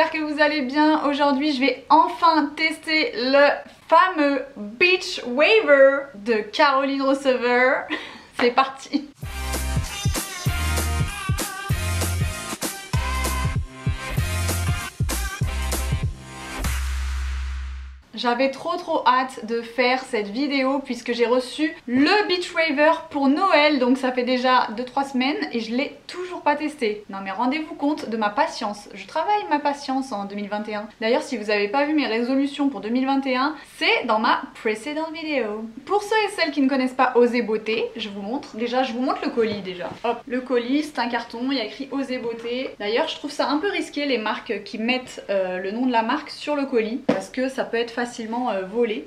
j'espère que vous allez bien. Aujourd'hui je vais enfin tester le fameux Beach Waver de Caroline Receveur. C'est parti. J'avais trop hâte de faire cette vidéo puisque j'ai reçu le Beach Waver pour Noël, donc ça fait déjà 2-3 semaines et je l'ai toujours pas testé. Non mais rendez-vous compte de ma patience, je travaille ma patience en 2021. D'ailleurs si vous n'avez pas vu mes résolutions pour 2021, c'est dans ma précédente vidéo. Pour ceux et celles qui ne connaissent pas Osez Beauté, je vous montre. Déjà je vous montre le colis déjà. Hop, le colis c'est un carton, il y a écrit Osez Beauté. D'ailleurs je trouve ça un peu risqué les marques qui mettent le nom de la marque sur le colis parce que ça peut être facilement volé.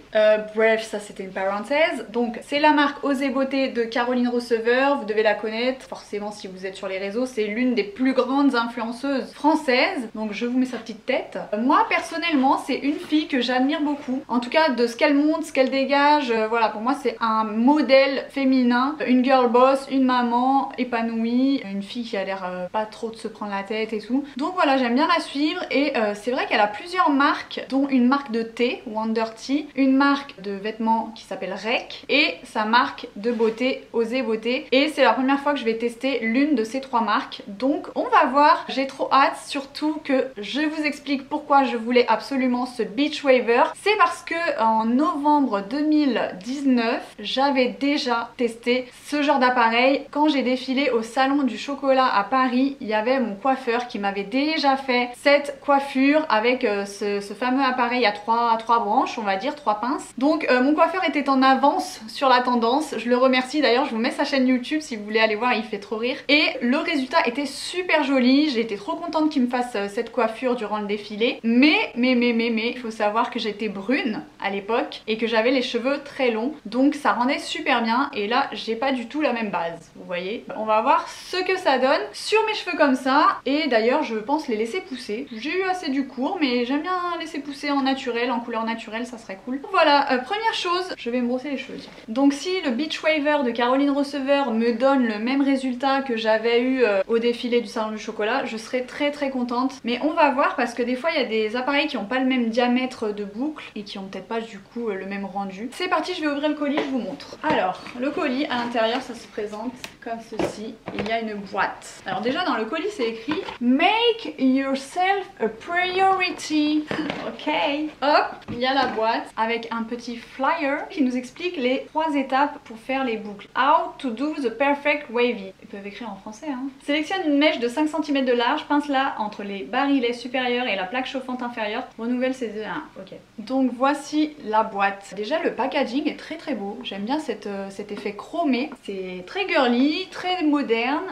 Bref, ça c'était une parenthèse. Donc c'est la marque Osez Beauté de Caroline Receveur, vous devez la connaître forcément si vous êtes sur les réseaux, c'est l'une des plus grandes influenceuses françaises, donc je vous mets sa petite tête. Moi personnellement c'est une fille que j'admire beaucoup, en tout cas de ce qu'elle montre, ce qu'elle dégage, voilà, pour moi c'est un modèle féminin, une girl boss, une maman épanouie, une fille qui a l'air pas trop de se prendre la tête et tout. Donc voilà, j'aime bien la suivre et c'est vrai qu'elle a plusieurs marques, dont une marque de thé, Wonder Tea, une marque de vêtements qui s'appelle Rec et sa marque de beauté Osez Beauté, et c'est la première fois que je vais tester l'une de ces trois marques, donc on va voir. J'ai trop hâte, surtout que je vous explique pourquoi je voulais absolument ce Beach Waver. C'est parce que en novembre 2019 j'avais déjà testé ce genre d'appareil quand j'ai défilé au salon du chocolat à Paris. Il y avait mon coiffeur qui m'avait déjà fait cette coiffure avec ce fameux appareil à trois branches, on va dire, 3 pinces. Donc mon coiffeur était en avance sur la tendance, je le remercie d'ailleurs, je vous mets sa chaîne YouTube si vous voulez aller voir, il fait trop rire. Et le résultat était super joli, j'ai été trop contente qu'il me fasse cette coiffure durant le défilé. Mais, il faut savoir que j'étais brune à l'époque et que j'avais les cheveux très longs, donc ça rendait super bien, et là j'ai pas du tout la même base, vous voyez. On va voir ce que ça donne sur mes cheveux comme ça, et d'ailleurs je pense les laisser pousser. J'ai eu assez du court, mais j'aime bien laisser pousser en naturel, en couleur naturelle, ça serait cool. Voilà, première chose, je vais me brosser les cheveux. Donc si le Beach Waver de Caroline Receveur me donne le même résultat que j'avais eu au défilé du salon du chocolat, je serais très contente. Mais on va voir, parce que des fois il y a des appareils qui n'ont pas le même diamètre de boucle et qui ont peut-être pas du coup le même rendu. C'est parti, je vais ouvrir le colis, je vous montre. Alors, le colis à l'intérieur, ça se présente comme ceci. Il y a une boîte. Alors déjà dans le colis c'est écrit Make yourself a priority. Ok. Hop, il y a la boîte avec un petit flyer qui nous explique les 3 étapes pour faire les boucles. How to do the perfect wavy. Ils peuvent écrire en français hein. Sélectionne une mèche de 5 cm de large, pince-la entre les barilets supérieurs et la plaque chauffante inférieure. Renouvelle ses... Ah, ok. Donc voici la boîte. Déjà le packaging est très beau. J'aime bien cet effet chromé. C'est très girly, très moderne.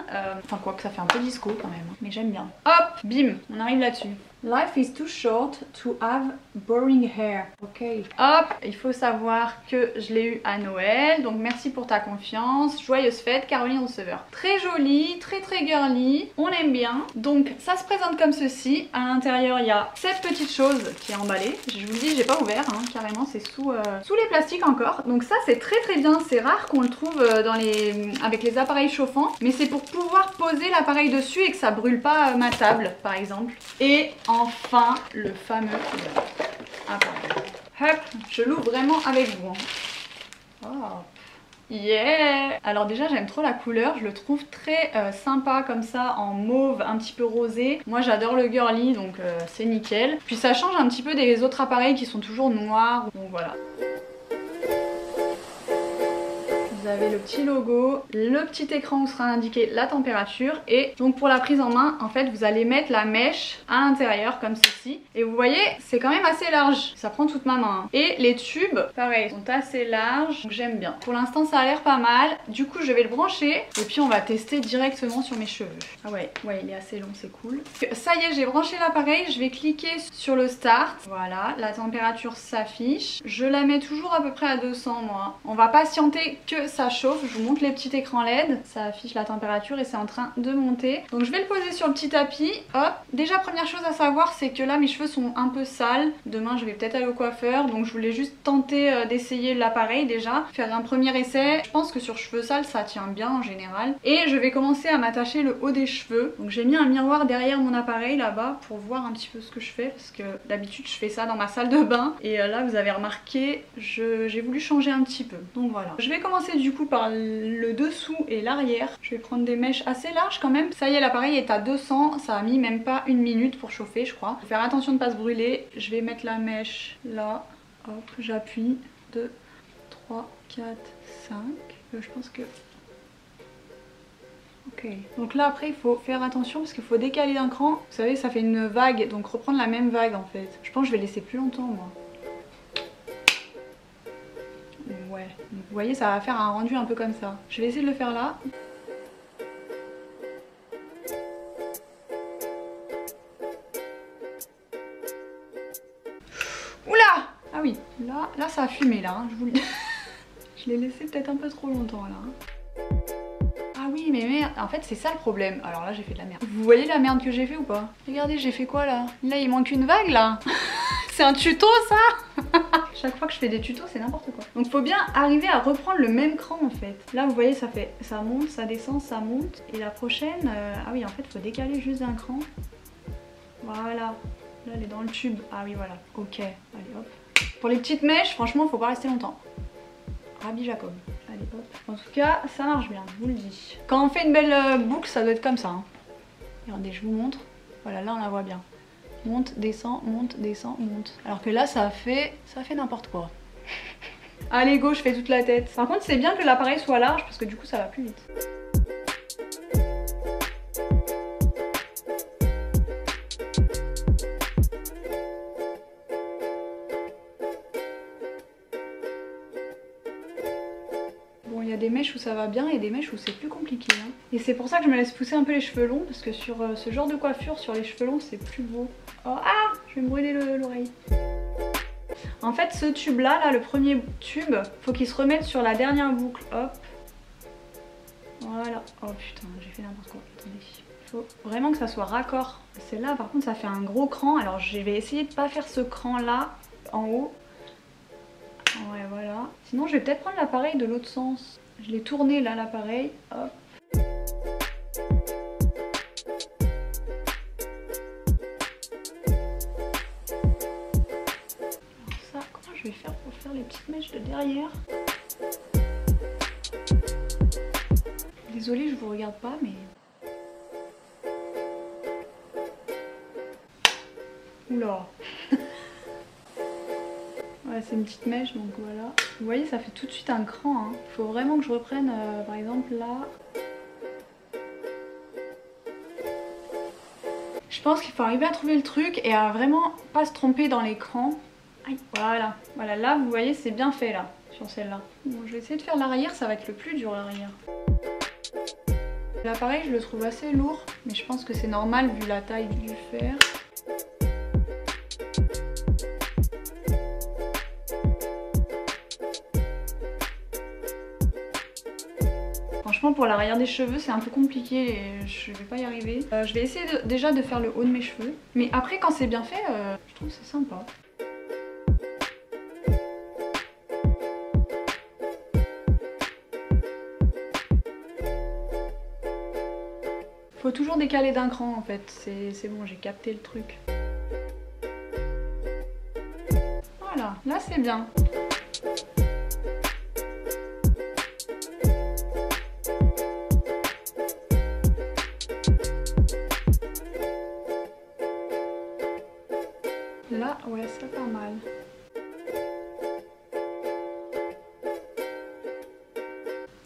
Enfin quoi que ça fait un peu disco quand même. Mais j'aime bien. Hop, bim, on arrive là-dessus. Life is too short to have boring hair. Ok. Hop, il faut savoir que je l'ai eu à Noël. Donc merci pour ta confiance. Joyeuse fête, Caroline Receveur. Très jolie, très girly. On aime bien. Donc ça se présente comme ceci. À l'intérieur, il y a cette petite chose qui est emballée. Je vous dis, j'ai pas ouvert, hein, carrément. C'est sous les plastiques encore. Donc ça, c'est très bien. C'est rare qu'on le trouve avec les appareils chauffants. Mais c'est pour pouvoir poser l'appareil dessus et que ça brûle pas ma table, par exemple. Et enfin, le fameux appareil. Hop, je l'ouvre vraiment avec vous. Oh. Yeah! Alors déjà j'aime trop la couleur, je le trouve très sympa comme ça, en mauve un petit peu rosé. Moi j'adore le girly, donc c'est nickel. Puis ça change un petit peu des autres appareils qui sont toujours noirs, donc voilà. Vous avez le petit logo, le petit écran où sera indiqué la température, et donc pour la prise en main, en fait vous allez mettre la mèche à l'intérieur comme ceci, et vous voyez c'est quand même assez large, ça prend toute ma main. Et les tubes, pareil, sont assez larges, donc j'aime bien. Pour l'instant ça a l'air pas mal, du coup je vais le brancher et puis on va tester directement sur mes cheveux. Ah ouais, il est assez long, c'est cool. Ça y est, j'ai branché l'appareil, je vais cliquer sur le start, voilà, la température s'affiche. Je la mets toujours à peu près à 200 moi. On va patienter que ça ça chauffe, je vous montre les petits écrans LED, ça affiche la température et c'est en train de monter. Donc je vais le poser sur le petit tapis, hop. Déjà première chose à savoir c'est que là mes cheveux sont un peu sales, demain je vais peut-être aller au coiffeur, donc je voulais juste tenter d'essayer l'appareil déjà, faire un premier essai. Je pense que sur cheveux sales ça tient bien en général. Et je vais commencer à m'attacher le haut des cheveux, donc j'ai mis un miroir derrière mon appareil là-bas pour voir un petit peu ce que je fais, parce que d'habitude je fais ça dans ma salle de bain et là vous avez remarqué j'ai voulu changer un petit peu, donc voilà. Je vais commencer du coup par le dessous et l'arrière. Je vais prendre des mèches assez larges quand même. Ça y est, l'appareil est à 200, ça a mis même pas une minute pour chauffer je crois. Faut faire attention de ne pas se brûler. Je vais mettre la mèche là, hop, j'appuie, 2, 3, 4, 5, je pense que... Ok, donc là après il faut faire attention parce qu'il faut décaler d'un cran. Vous savez ça fait une vague, donc reprendre la même vague en fait. Je pense que je vais laisser plus longtemps moi. Ouais, donc vous voyez ça va faire un rendu un peu comme ça. Je vais essayer de le faire là. Oula! Ah oui, là ça a fumé là, hein, je vous le dis. Je l'ai laissé peut-être un peu trop longtemps là. Hein. Ah oui mais merde, en fait c'est ça le problème. Alors là j'ai fait de la merde. Vous voyez la merde que j'ai fait ou pas? Regardez j'ai fait quoi là? Là il manque une vague là. C'est un tuto ça. Chaque fois que je fais des tutos c'est n'importe quoi. Donc faut bien arriver à reprendre le même cran en fait. Là vous voyez ça monte, ça descend, ça monte. Et la prochaine, ah oui en fait faut décaler juste d'un cran. Voilà. Là elle est dans le tube. Ah oui voilà. Ok. Allez hop. Pour les petites mèches franchement faut pas rester longtemps. Rabbi Jacob. Allez hop. En tout cas ça marche bien, je vous le dis. Quand on fait une belle boucle ça doit être comme ça. Hein. Regardez je vous montre. Voilà là on la voit bien. Monte, descend, monte. Alors que là ça fait n'importe quoi. Allez go, je fais toute la tête. Par contre c'est bien que l'appareil soit large parce que du coup ça va plus vite. Bon, il y a des mèches où ça va bien et des mèches où c'est plus compliqué. Hein. Et c'est pour ça que je me laisse pousser un peu les cheveux longs parce que sur ce genre de coiffure, sur les cheveux longs, c'est plus beau. Oh, ah, je vais me brûler l'oreille. En fait, ce tube là, le premier tube, faut qu'il se remette sur la dernière boucle. Hop. Voilà. Oh putain, j'ai fait n'importe quoi. Attendez. Il faut vraiment que ça soit raccord. Celle-là, par contre, ça fait un gros cran. Alors, je vais essayer de pas faire ce cran là en haut. Ouais, voilà. Sinon, je vais peut-être prendre l'appareil de l'autre sens. Je l'ai tourné là, l'appareil. Hop. Alors ça, comment je vais faire pour faire les petites mèches de derrière? Désolée, je vous regarde pas, mais... Oula. Ouais, c'est une petite mèche, donc voilà. Vous voyez, ça fait tout de suite un cran. Hein. Faut vraiment que je reprenne, par exemple, là. Je pense qu'il faut arriver à trouver le truc et à vraiment pas se tromper dans l'écran. Voilà. Voilà, là, vous voyez, c'est bien fait, là, sur celle-là. Bon, je vais essayer de faire l'arrière, ça va être le plus dur, l'arrière. L'appareil, je le trouve assez lourd, mais je pense que c'est normal vu la taille du fer. Franchement pour l'arrière des cheveux c'est un peu compliqué et je vais pas y arriver. Je vais essayer déjà de faire le haut de mes cheveux. Mais après quand c'est bien fait, je trouve que c'est sympa. Faut toujours décaler d'un cran en fait. C'est bon, j'ai capté le truc. Voilà, là c'est bien. Là, ouais, c'est pas mal.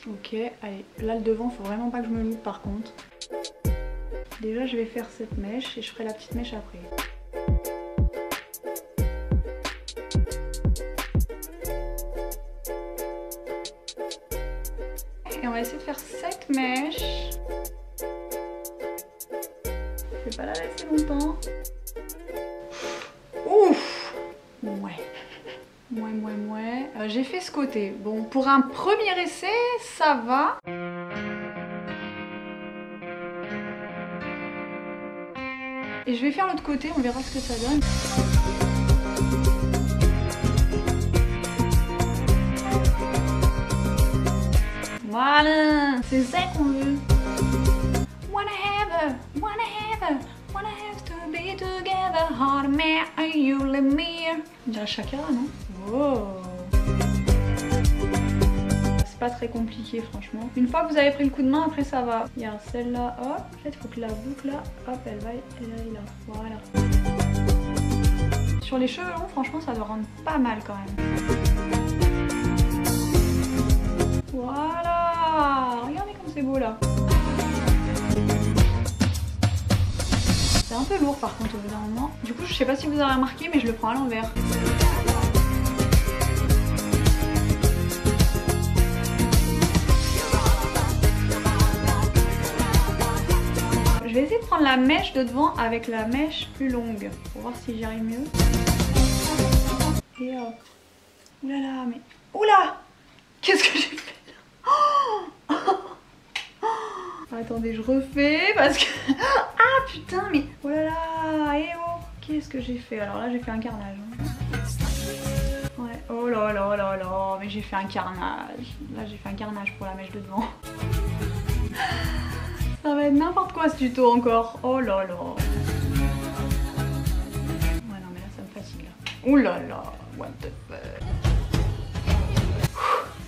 Ok, allez, là le devant, faut vraiment pas que je me loupe par contre. Déjà, je vais faire cette mèche et je ferai la petite mèche après. Et on va essayer de faire cette mèche. Je vais pas la laisser longtemps. Ouf! Ouais. j'ai fait ce côté. Bon, pour un premier essai, ça va. Et je vais faire l'autre côté, on verra ce que ça donne. Voilà, c'est ça qu'on veut. Wanna have to be together, heart me, you let me. On dirait Shakira, non? Oh. C'est pas très compliqué, franchement. Une fois que vous avez pris le coup de main, après ça va. Regarde, celle-là, hop. En fait, il faut que la boucle là, hop, elle va aille là. Voilà. Sur les cheveux longs, franchement, ça doit rendre pas mal quand même. Voilà. Regardez comme c'est beau là. C'est un peu lourd par contre au bout d'un moment. Du coup, je sais pas si vous avez remarqué, mais je le prends à l'envers. Je vais essayer de prendre la mèche de devant avec la mèche plus longue pour voir si j'y arrive mieux. Et hop. Oulala, mais... Oula! Qu'est-ce que j'ai fait là? Attendez, je refais parce que... Ah putain, mais... Oh là là, eh oh! Qu'est-ce que j'ai fait? Alors là, j'ai fait un carnage. Ouais, oh là là là là, mais j'ai fait un carnage. Là, j'ai fait un carnage pour la mèche de devant. Ça va être n'importe quoi ce tuto encore. Oh là là. Ouais, non, mais là, ça me fatigue là. Oh là là, what the fuck.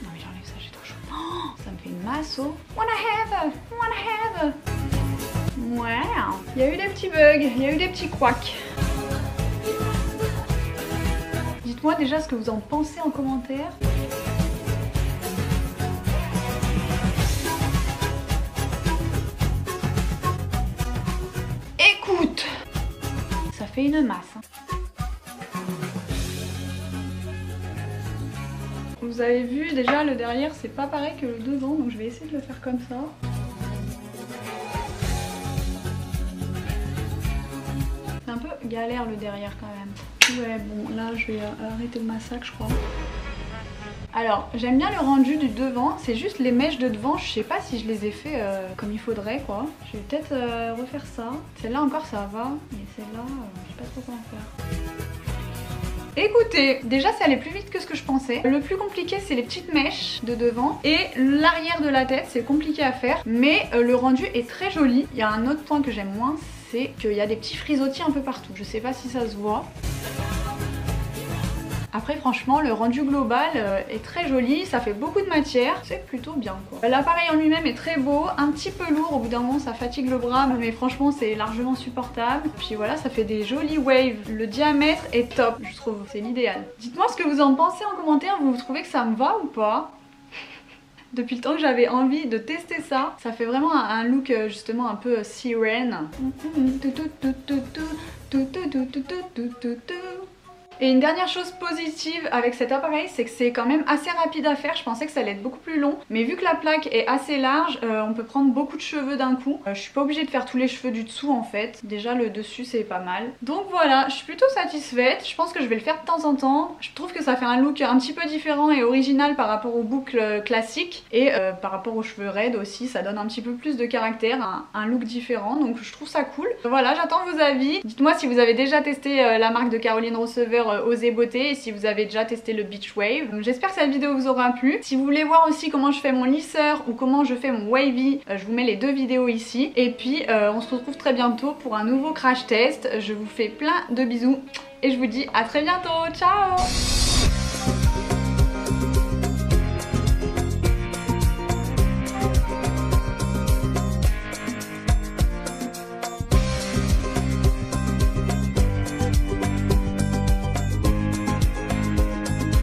Non, mais j'enlève ça, j'ai trop chaud. Oh, ça me fait une masse au... Wanna have. Ouais, il y a eu des petits bugs, il y a eu des petits couacs. Dites-moi déjà ce que vous en pensez en commentaire. Écoute, ça fait une masse. Vous avez vu déjà le derrière c'est pas pareil que le devant, donc je vais essayer de le faire comme ça. C'est un peu galère le derrière quand même. Ouais bon là je vais arrêter le massacre je crois. Alors j'aime bien le rendu du devant, c'est juste les mèches de devant, je sais pas si je les ai fait comme il faudrait quoi. Je vais peut-être refaire ça. Celle-là encore ça va, mais celle-là je sais pas trop comment faire. Écoutez, déjà c'est allé plus vite que ce que je pensais. Le plus compliqué c'est les petites mèches de devant et l'arrière de la tête, c'est compliqué à faire. Mais le rendu est très joli. Il y a un autre point que j'aime moins, c'est qu'il y a des petits frisottis un peu partout. Je sais pas si ça se voit. Après franchement le rendu global est très joli, ça fait beaucoup de matière, c'est plutôt bien quoi. L'appareil en lui-même est très beau, un petit peu lourd, au bout d'un moment ça fatigue le bras, mais franchement c'est largement supportable. Puis voilà, ça fait des jolies waves, le diamètre est top je trouve, c'est l'idéal. Dites-moi ce que vous en pensez en commentaire, vous trouvez que ça me va ou pas? Depuis le temps que j'avais envie de tester ça, ça fait vraiment un look justement un peu sirène. Et une dernière chose positive avec cet appareil, c'est que c'est quand même assez rapide à faire. Je pensais que ça allait être beaucoup plus long, mais vu que la plaque est assez large, on peut prendre beaucoup de cheveux d'un coup. Je suis pas obligée de faire tous les cheveux du dessous en fait. Déjà le dessus c'est pas mal. Donc voilà, je suis plutôt satisfaite. Je pense que je vais le faire de temps en temps. Je trouve que ça fait un look un petit peu différent et original par rapport aux boucles classiques. Et par rapport aux cheveux raides aussi, ça donne un petit peu plus de caractère, un look différent. Donc je trouve ça cool. Voilà, j'attends vos avis. Dites-moi si vous avez déjà testé la marque de Caroline Receveur Osez Beauté et si vous avez déjà testé le Beach Wave. J'espère que cette vidéo vous aura plu. Si vous voulez voir aussi comment je fais mon lisseur ou comment je fais mon wavy, je vous mets les deux vidéos ici. Et puis on se retrouve très bientôt pour un nouveau crash test. Je vous fais plein de bisous et je vous dis à très bientôt. Ciao!